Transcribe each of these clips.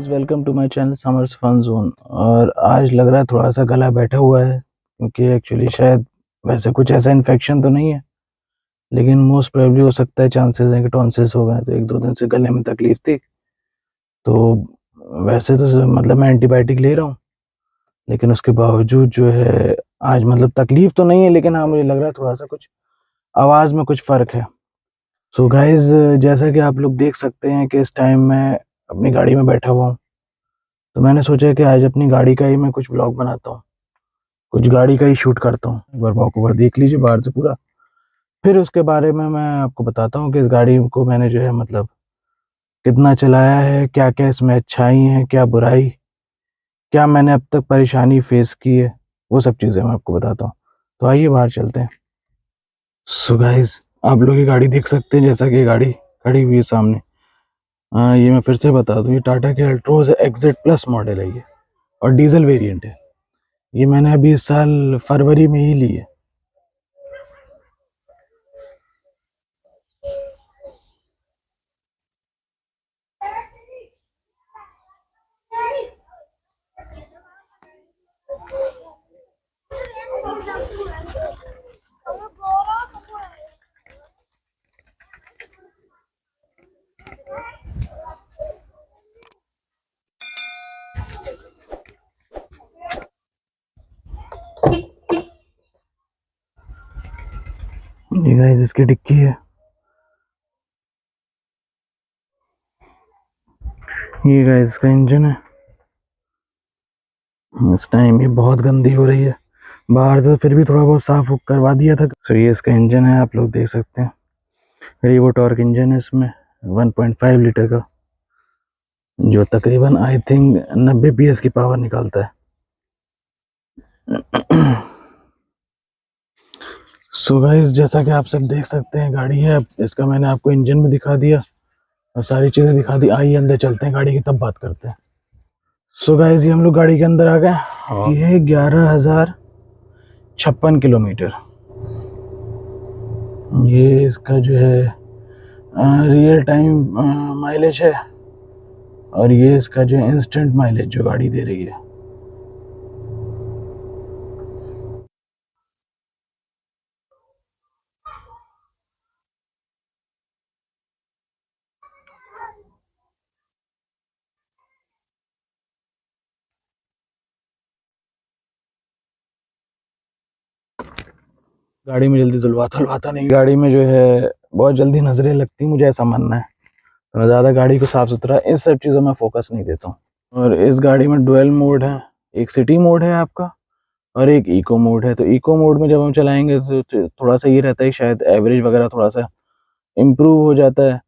Welcome to my channel summers fun zone. और आज लग रहा है थोड़ा सा गला बैठा हुआ है, क्योंकि एक्चुअली शायद वैसे कुछ ऐसा इन्फेक्शन तो नहीं है, लेकिन मोस्ट प्रोबेबली हो सकता है, चांसेस हैं कि टॉन्सिल्स हो गए। तो एक दो दिन से गले में तकलीफ थी। तो वैसे तो मतलब मैं एंटीबायोटिक ले रहा हूँ, लेकिन उसके बावजूद जो है आज मतलब तकलीफ तो नहीं है, लेकिन हाँ मुझे लग रहा है थोड़ा सा कुछ आवाज़ में कुछ फ़र्क है। सो गाइज, जैसा कि आप लोग देख सकते हैं कि इस टाइम मैं अपनी गाड़ी में बैठा हुआ हूँ। तो मैंने सोचा कि आज अपनी गाड़ी का ही मैं कुछ व्लॉग बनाता हूँ, कुछ गाड़ी का ही शूट करता हूँ। एक बार वॉक ओवर देख लीजिए बाहर से पूरा, फिर उसके बारे में मैं आपको बताता हूँ कि इस गाड़ी को मैंने जो है मतलब कितना चलाया है, क्या क्या इसमें अच्छाई हैं, क्या बुराई, क्या मैंने अब तक परेशानी फेस की है, वो सब चीज़ें मैं आपको बताता हूँ। तो आइए बाहर चलते हैं। सो गाइस, आप लोग ये गाड़ी देख सकते हैं, जैसा कि ये गाड़ी खड़ी हुई है सामने। ये मैं फिर से बता दूँ, ये टाटा के अल्ट्रोज एक्जेड प्लस मॉडल है ये, और डीजल वेरिएंट है। ये मैंने अभी इस साल फरवरी में ही ली है। ये गाइस इसकी डिक्की है, ये गाइस इसका इंजन है। इस टाइम ये बहुत गंदी हो रही है, बाहर से फिर भी थोड़ा बहुत साफ करवा दिया था। सो ये इसका इंजन है, आप लोग देख सकते हैं। रिवो टॉर्क इंजन है इसमें, 1.5 लीटर का, जो तकरीबन आई थिंक 90 PS की पावर निकालता है। सो गाइस, जैसा कि आप सब देख सकते हैं, गाड़ी है, इसका मैंने आपको इंजन भी दिखा दिया और सारी चीज़ें दिखा दी। आइए अंदर चलते हैं गाड़ी की, तब बात करते हैं। सो गाइस, ये हम लोग गाड़ी के अंदर आ गए। ये है 11,056 किलोमीटर। ये इसका जो है रियल टाइम माइलेज है, और ये इसका जो इंस्टेंट माइलेज जो गाड़ी दे रही है। गाड़ी में जल्दी धुलवाता नहीं, गाड़ी में जो है बहुत जल्दी नजरें लगती, मुझे ऐसा मानना है। तो मैं ज़्यादा गाड़ी को साफ सुथरा इन सब चीज़ों में फोकस नहीं देता हूँ। और इस गाड़ी में डुअल मोड है, एक सिटी मोड है आपका, और एक इको मोड है। तो इको मोड में जब हम चलाएंगे तो थोड़ा सा ये रहता है, शायद एवरेज वगैरह थोड़ा सा इम्प्रूव हो जाता है,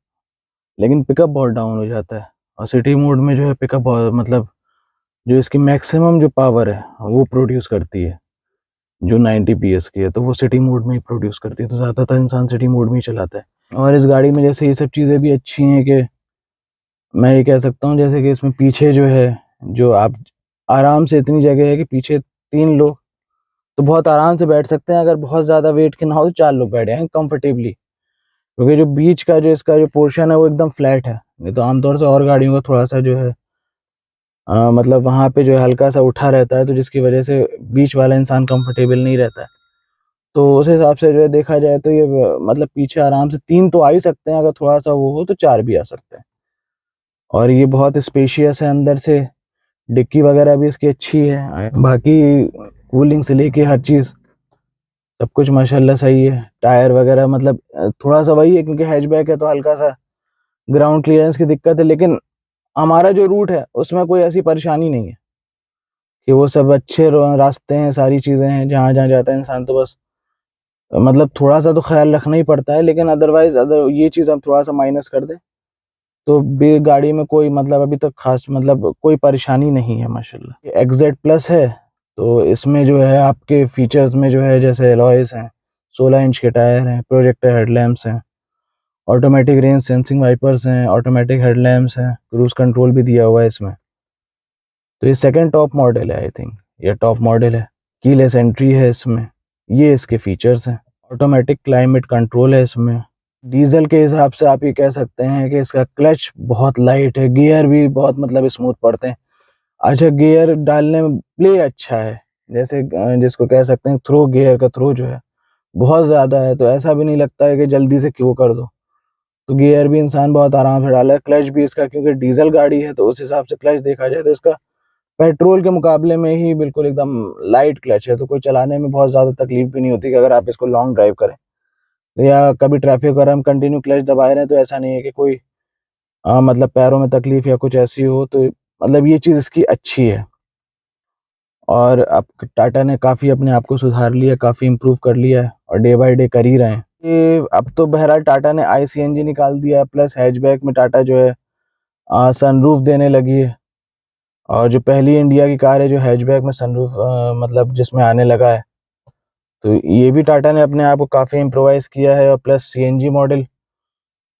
लेकिन पिकअप बहुत डाउन हो जाता है। और सिटी मोड में जो है पिकअप बहुत, मतलब जो इसकी मैक्सिमम जो पावर है वो प्रोड्यूस करती है, जो 90 PS की है, तो वो सिटी मोड में ही प्रोड्यूस करती है। तो ज़्यादातर इंसान सिटी मोड में ही चलाता है। और इस गाड़ी में जैसे ये सब चीज़ें भी अच्छी हैं कि मैं ये कह सकता हूँ, जैसे कि इसमें पीछे जो है, जो आप आराम से, इतनी जगह है कि पीछे 3 लोग तो बहुत आराम से बैठ सकते हैं। अगर बहुत ज़्यादा वेट के ना हो तो 4 लोग बैठ जाएंगे कंफर्टेबली, क्योंकि जो बीच का जो इसका जो पोर्शन है वो एकदम फ्लैट है। नहीं तो आमतौर से और गाड़ियों का थोड़ा सा जो है मतलब वहाँ पे जो है हल्का सा उठा रहता है, तो जिसकी वजह से बीच वाला इंसान कंफर्टेबल नहीं रहता है। तो उस हिसाब से जो है देखा जाए तो ये मतलब पीछे आराम से 3 तो आ ही सकते हैं, अगर थोड़ा सा वो हो तो 4 भी आ सकते हैं। और ये बहुत स्पेशियस है अंदर से, डिक्की वगैरह भी इसकी अच्छी है, बाकी कूलिंग से लेके हर चीज़ सब कुछ माशाल्लाह सही है। टायर वगैरह मतलब थोड़ा सा वही है, क्योंकि हैचबैक है तो हल्का सा ग्राउंड क्लियरेंस की दिक्कत है, लेकिन हमारा जो रूट है उसमें कोई ऐसी परेशानी नहीं है कि वो सब अच्छे रास्ते हैं, सारी चीज़ें हैं, जहाँ जहाँ जाता है इंसान। तो बस मतलब थोड़ा सा तो ख्याल रखना ही पड़ता है, लेकिन अदरवाइज अगर ये चीज़ हम थोड़ा सा माइनस कर दें तो भी गाड़ी में कोई मतलब अभी तक खास मतलब कोई परेशानी नहीं है माशाल्लाह। ये एक्जेड प्लस है, तो इसमें जो है आपके फीचर्स में जो है, जैसे एलॉयज हैं, 16 इंच के टायर हैं, प्रोजेक्टर हेडलैम्प्स हैं, ऑटोमेटिक रेंज सेंसिंग वाइपर्स हैं, ऑटोमेटिक हेडलैम्प्स हैं, क्रूज कंट्रोल भी दिया हुआ है इसमें। तो ये सेकंड टॉप मॉडल है, आई थिंक ये टॉप मॉडल है। कीलेस एंट्री है इसमें, ये इसके फीचर्स हैं। ऑटोमेटिक क्लाइमेट कंट्रोल है इसमें, डीजल के हिसाब से आप ये कह सकते हैं कि इसका क्लच बहुत लाइट है, गियर भी बहुत मतलब स्मूथ पड़ते हैं। अच्छा, गियर डालने में प्ले अच्छा है, जैसे जिसको कह सकते हैं थ्रो, गियर का थ्रो जो है बहुत ज़्यादा है, तो ऐसा भी नहीं लगता है कि जल्दी से क्यों कर दो। तो गियर भी इंसान बहुत आराम से डाला है। क्लच भी इसका, क्योंकि डीजल गाड़ी है तो उस हिसाब से क्लच देखा जाए तो इसका पेट्रोल के मुकाबले में ही बिल्कुल एकदम लाइट क्लच है, तो कोई चलाने में बहुत ज़्यादा तकलीफ भी नहीं होती कि अगर आप इसको लॉन्ग ड्राइव करें या कभी ट्रैफिक वगैरह हम कंटिन्यू क्लच दबाए रहे, तो ऐसा नहीं है कि कोई मतलब पैरों में तकलीफ या कुछ ऐसी हो। तो मतलब ये चीज़ इसकी अच्छी है। और अब टाटा ने काफ़ी अपने आप को सुधार लिया, काफ़ी इम्प्रूव कर लिया है और डे बाय डे कर ही रहे हैं। ये अब तो बहरहाल टाटा ने ICNG निकाल दिया है, प्लस हैचबैक में टाटा जो है सनरूफ देने लगी है। और जो पहली इंडिया की कार है जो हैचबैक में सनरूफ मतलब जिसमें आने लगा है, तो ये भी टाटा ने अपने आप को काफ़ी इम्प्रोवाइज़ किया है। और प्लस CNG मॉडल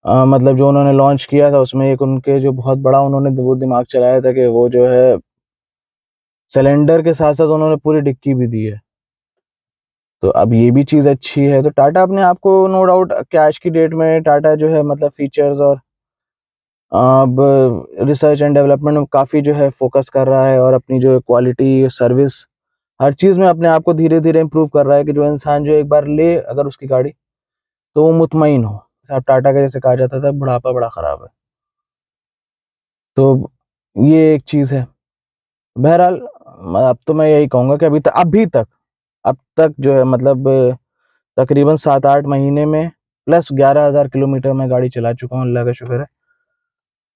मतलब जो उन्होंने लॉन्च किया था उसमें एक उनके जो बहुत बड़ा उन्होंने वो दिमाग चलाया था कि वो जो है सिलेंडर के साथ साथ उन्होंने पूरी डिक्की भी दी है। तो अब ये भी चीज़ अच्छी है। तो टाटा अपने आप को नो डाउट कि आज की डेट में टाटा जो है मतलब फीचर्स और अब रिसर्च एंड डेवलपमेंट में काफ़ी जो है फोकस कर रहा है, और अपनी जो क्वालिटी सर्विस हर चीज़ में अपने आप को धीरे धीरे इम्प्रूव कर रहा है कि जो इंसान जो एक बार ले अगर उसकी गाड़ी, तो वो मुतमईन हो। अब टाटा का जैसे कहा जाता था बुढ़ापा बड़ा ख़राब है, तो ये एक चीज़ है। बहरहाल अब तो मैं यही कहूँगा कि अब तक जो है मतलब तकरीबन 7-8 महीने में प्लस 11,000 किलोमीटर मैं गाड़ी चला चुका हूँ, अल्लाह का शुक्र है।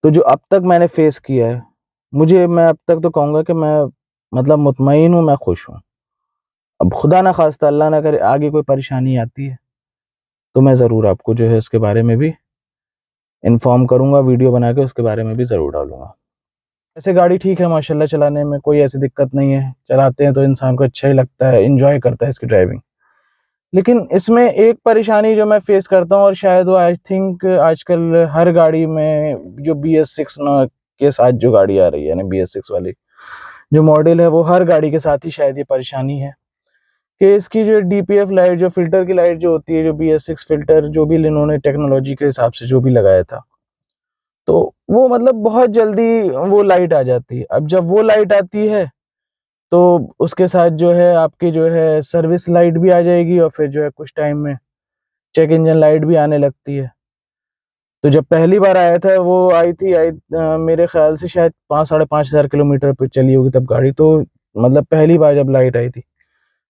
तो जो अब तक मैंने फेस किया है, मैं अब तक तो कहूँगा कि मैं मतलब मुतमईन हूँ, मैं खुश हूँ। अब खुदा ना खास्ता अल्लाह ना करे आगे कोई परेशानी आती है, तो मैं ज़रूर आपको जो है उसके बारे में भी इन्फॉर्म करूँगा, वीडियो बना के उसके बारे में भी ज़रूर डालूँगा। ऐसे गाड़ी ठीक है माशाल्लाह, चलाने में कोई ऐसी दिक्कत नहीं है, चलाते हैं तो इंसान को अच्छा ही लगता है, एन्जॉय करता है इसकी ड्राइविंग। लेकिन इसमें एक परेशानी जो मैं फेस करता हूँ, और शायद वो आई थिंक आजकल हर गाड़ी में जो BS6 न के साथ जो गाड़ी आ रही है, यानी BS6 वाली जो मॉडल है, वो हर गाड़ी के साथ ही शायद ये परेशानी है कि इसकी जो DPF लाइट, जो फिल्टर की लाइट जो होती है, जो BS6 फिल्टर जो भी इन्होंने टेक्नोलॉजी के हिसाब से जो भी लगाया था, तो वो मतलब बहुत जल्दी वो लाइट आ जाती है। अब जब वो लाइट आती है तो उसके साथ जो है आपकी जो है सर्विस लाइट भी आ जाएगी, और फिर जो है कुछ टाइम में चेक इंजन लाइट भी आने लगती है। तो जब पहली बार आया था वो आई थी मेरे ख्याल से शायद 5-5.5 हज़ार किलोमीटर पे चली होगी तब गाड़ी, तो मतलब पहली बार जब लाइट आई थी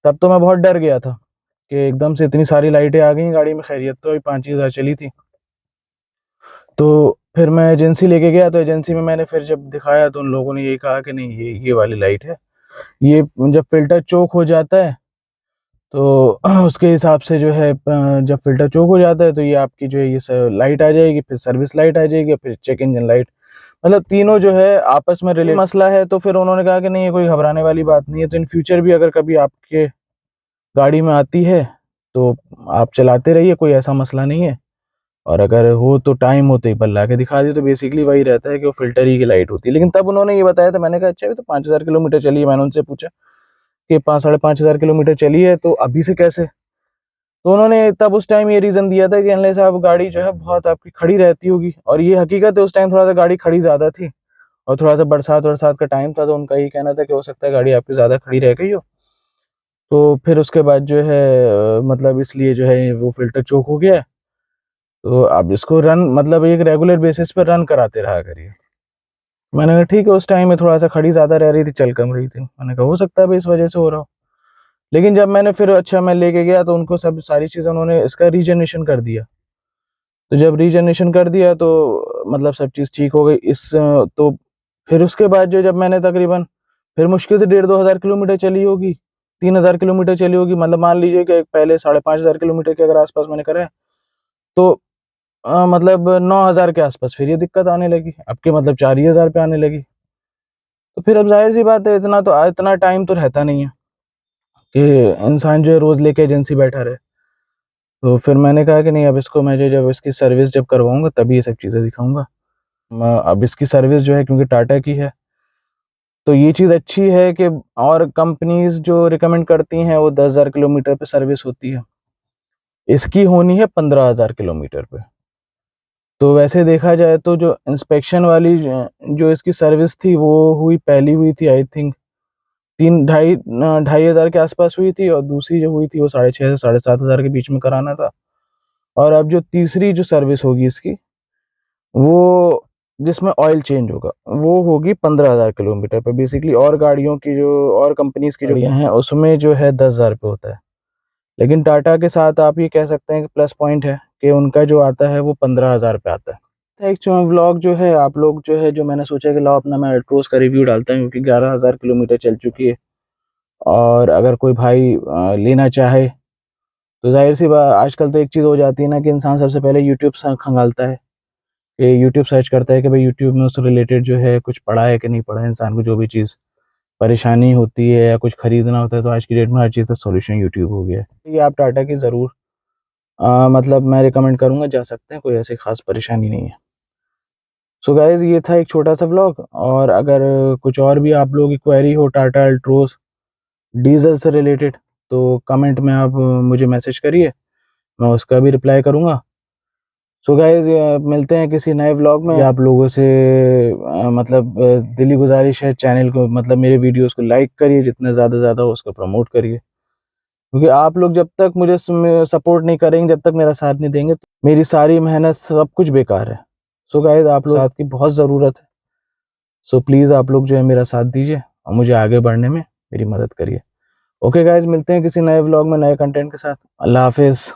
तब तो मैं बहुत डर गया था कि एकदम से इतनी सारी लाइटें आ गई गाड़ी में। खैरियत तो अभी 5 ही हज़ार चली थी। तो फिर मैं एजेंसी लेके गया, तो एजेंसी में मैंने फिर जब दिखाया तो उन लोगों ने यही कहा कि नहीं, ये वाली लाइट है, ये जब फिल्टर चोक हो जाता है तो उसके हिसाब से जो है जब फ़िल्टर चोक हो जाता है तो ये आपकी जो है ये लाइट आ जाएगी, फिर सर्विस लाइट आ जाएगी, और फिर चेक इंजन लाइट, मतलब तीनों जो है आपस में रिलेटेड मसला है। तो फिर उन्होंने कहा कि नहीं, ये कोई घबराने वाली बात नहीं है, तो इन फ्यूचर भी अगर कभी आपके गाड़ी में आती है तो आप चलाते रहिए, कोई ऐसा मसला नहीं है। और अगर हो तो टाइम होते ही बल्ला के दिखा दी, तो बेसिकली वही रहता है कि वो फ़िल्टर ही की लाइट होती है। लेकिन तब उन्होंने ये बताया था, मैंने कहा अच्छा ये तो 5,000 किलोमीटर चली है। मैंने उनसे पूछा कि 5-5.5 हज़ार किलोमीटर चली है तो अभी से कैसे? तो उन्होंने तब उस टाइम ये रीज़न दिया था कि अनलेस साहब गाड़ी जो है बहुत आपकी खड़ी रहती होगी, और ये हकीकत है उस टाइम थोड़ा-सा गाड़ी खड़ी ज़्यादा थी, और थोड़ा-सा बरसात-वरसात का टाइम था, तो उनका यही कहना था कि हो सकता है गाड़ी आपकी ज़्यादा खड़ी रह गई हो। तो फिर उसके बाद जो है मतलब इसलिए जो है वो फ़िल्टर चोक हो गया है, तो आप इसको रन मतलब एक रेगुलर बेसिस पे रन कराते रहा करिए। मैंने कहा ठीक है, उस टाइम में थोड़ा-सा खड़ी ज़्यादा रह रही थी, चल कम रही थी। मैंने कहा हो सकता है भई इस वज़ह से हो रहा हो। लेकिन जब मैंने फिर अच्छा मैं लेके गया तो उनको सब सारी चीज़ें उन्होंने इसका रीजनरेशन कर दिया। तो जब रीजनरेशन कर दिया तो मतलब सब चीज़ ठीक हो गई। तो फिर उसके बाद जो जब मैंने तकरीबन फिर मुश्किल से 1,500-2,000 किलोमीटर चली होगी, 3,000 किलोमीटर चली होगी, मतलब मान लीजिए कि पहले 5,500 किलोमीटर के अगर आस-पास मैंने करा है, तो मतलब 9,000 के आस-पास फिर ये दिक्कत आने लगी। अब के मतलब 4 ही हज़ार पे आने लगी। तो फिर अब ज़ाहिर-सी बात है, इतना टाइम तो रहता नहीं है कि इंसान जो है रोज़ लेके एजेंसी बैठा रहे। तो फिर मैंने कहा कि नहीं, अब इसको मैं जो जब इसकी सर्विस जब करवाऊँगा तभी ये सब चीज़ें दिखाऊँगा। अब इसकी सर्विस जो है क्योंकि टाटा की है, तो ये चीज़ अच्छी है कि और कंपनीज़ जो रिकमेंड करती हैं वो 10,000 किलोमीटर पे सर्विस होती है। इसकी होनी है 15,000 किलोमीटर पे। तो वैसे देखा जाए तो जो इंस्पेक्शन वाली जो इसकी सर्विस थी वो पहली हुई थी आई थिंक 3 ढाई 2,500 के आसपास हुई थी, और दूसरी जो हुई थी वो 6,500 से 7,500 के बीच में कराना था। और अब जो तीसरी जो सर्विस होगी इसकी, वो जिसमें ऑयल चेंज होगा, वो होगी 15,000 किलोमीटर पे बेसिकली। और गाड़ियों की जो और कंपनीज की जो गाड़ियाँ हैं उसमें जो है 10,000 पे होता है, लेकिन टाटा के साथ आप ये कह सकते हैं कि प्लस पॉइंट है कि उनका जो आता है वो 15,000 पे आता है। एक व्लॉग जो है आप लोग जो है, जो मैंने सोचा कि लाओ अपना मैं अल्ट्रोज का रिव्यू डालता हूँ, क्योंकि 11,000 किलोमीटर चल चुकी है। और अगर कोई भाई लेना चाहे तो जाहिर सी बात, आजकल तो एक चीज़ हो जाती है ना कि इंसान सबसे पहले यूट्यूब से खंगालता है, कि यूट्यूब सर्च करता है कि भाई यूट्यूब में उससे रिलेटेड जो है कुछ पढ़ा है कि नहीं पढ़ा है। इंसान को जो भी चीज़ परेशानी होती है या कुछ खरीदना होता है, तो आज की डेट में हर चीज़ का सॉल्यूशन यूट्यूब हो गया है। ये आप टाटा की ज़रूर मतलब मैं रिकमेंड करूँगा, जा सकते हैं, कोई ऐसी खास परेशानी नहीं है। सो गाइज, ये था एक छोटा सा व्लॉग। और अगर कुछ और भी आप लोगों की क्वेरी हो टाटा अल्ट्रोज डीजल से रिलेटेड, तो कमेंट में आप मुझे मैसेज करिए, मैं उसका भी रिप्लाई करूँगा। सो गाइज, मिलते हैं किसी नए व्लॉग में। आप लोगों से मतलब दिली गुजारिश है, चैनल को मतलब मेरे वीडियोस को लाइक करिए, जितना ज़्यादा ज़्यादा हो उसको प्रमोट करिए, क्योंकि आप लोग जब तक मुझे सपोर्ट नहीं करेंगे, जब तक मेरा साथ नहीं देंगे, तो मेरी सारी मेहनत सब कुछ बेकार है। सो गाइज, आप लोग साथ की बहुत ज़रूरत है। सो प्लीज़ आप लोग जो है मेरा साथ दीजिए और मुझे आगे बढ़ने में मेरी मदद करिए। ओके गाइज, मिलते हैं किसी नए व्लॉग में नए कंटेंट के साथ। अल्लाह हाफिज़।